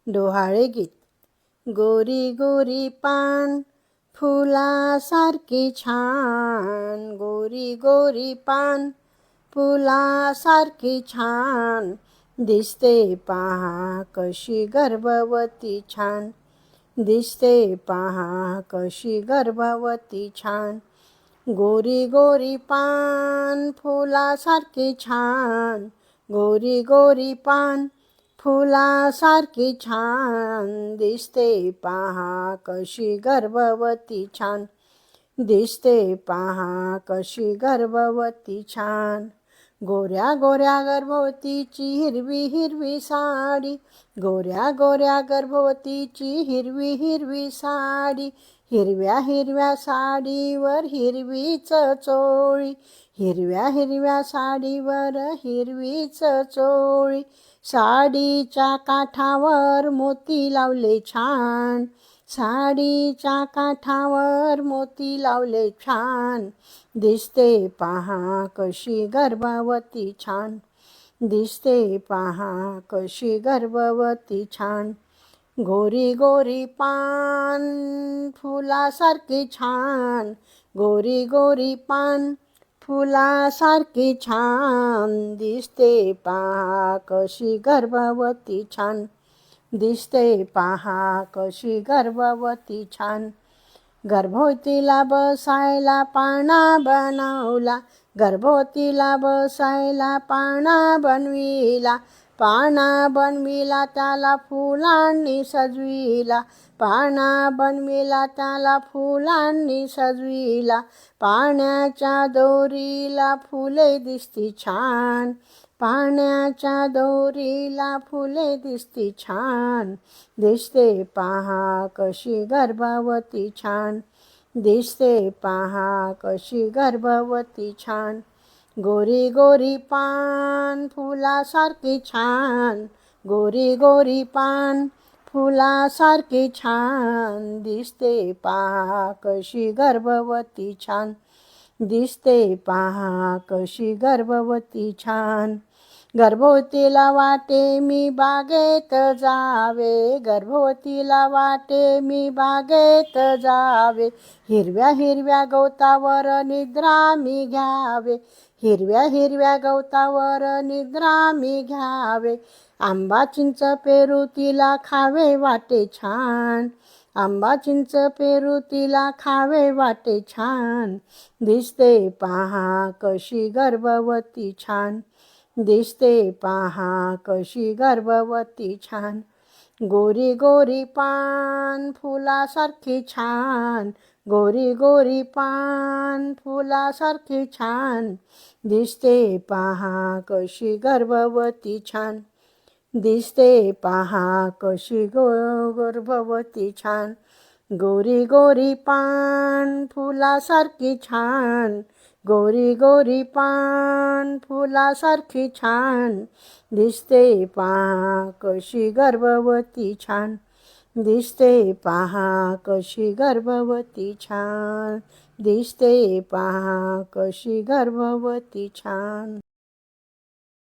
डोहाळे गीत. गोरी गोरी पान फुलासारखी छान, गोरी गोरी पान फुलासारखी छान, दिसते पहा कशी गर्भवती छान, दिसते पहा कशी गर्भवती छान. गोरी गोरी पान फुलासारखी छान, गोरी गोरी पान फुलासारखी छान, दिसते पहा कशी गर्भवती छान, दिसते पहा कशी गर्भवती छान. गोऱ्या गोऱ्या गर्भवतीची हिरवी हिरवी साडी, गोऱ्या गोऱ्या गर्भवतीची हिरवी हिरवी साडी, हिरव्या हिरव्या साडीवर हिरवीच चोळी, हिरव्या हिरव्या साडीवर हिरवीच चोळी, साडीच्या काठावर मोती लावले छान, साडीच्या काठावर मोती लावले छान, दिसते पहा कशी गर्भवती छान, दिसते पहा कशी गर्भवती छान. गोरी गोरी पान फुलासारखी छान, गोरी गोरी पान फुलासारखी छान, दिसते पहा कशी गर्भवती छान, दिसते पहा कशी गर्भवती छान. गर्भवतीला बसायला पाळणा बनवला, गर्भवतीला बसायला पाळणा बनविला, पाळणा बनविला त्याला फुलांनी सजविला, पाळणा बनविला त्याला फुलांनी सजविला, पाळण्याच्या दोरीला फुले दिसती छान, पाळण्याच्या दोरीला फुले दिसती छान, दिसते पहा कशी गर्भवती छान, दिसते पहा कशी गर्भवती छान. गोरी गोरी पान फुलासारखी छान, गोरी गोरी पान फुलासारखी छान, दिसते पहा कशी गर्भवती छान, दिसते पहा कशी गर्भवती छान. गर्भवतीला वाटे मी बागेत जावे, गर्भवतीला वाटे मी बागेत जावे, हिरव्या हिरव्या गवतावर निद्रा मी घ्यावे, हिरव्या हिरव्या गवतावर निद्रा मी घ्यावे, आंबा चिंच पेरू तिला खावे वाटे छान, आंबा चिंच पेरू तिला खावे वाटे छान, दिसते पहा कशी गर्भवती छान, दिसते पहा कशी गर्भवती छान. गोरी गोरी पान फुलासारखी छान, गोरी गोरी पान फुलासारखी छान, दिसते पहा कशी गर्भवती छान, दिसते पहा कशी गर्भवती छान. गोरी गोरी पान फुलासारखी छान, गोरी गोरी पान फुलासारखी छान, दिसते पहा कशी गर्भवती छान, दिसते पहा कशी गर्भवती छान, दिसते पहा कशी गर्भवती छान.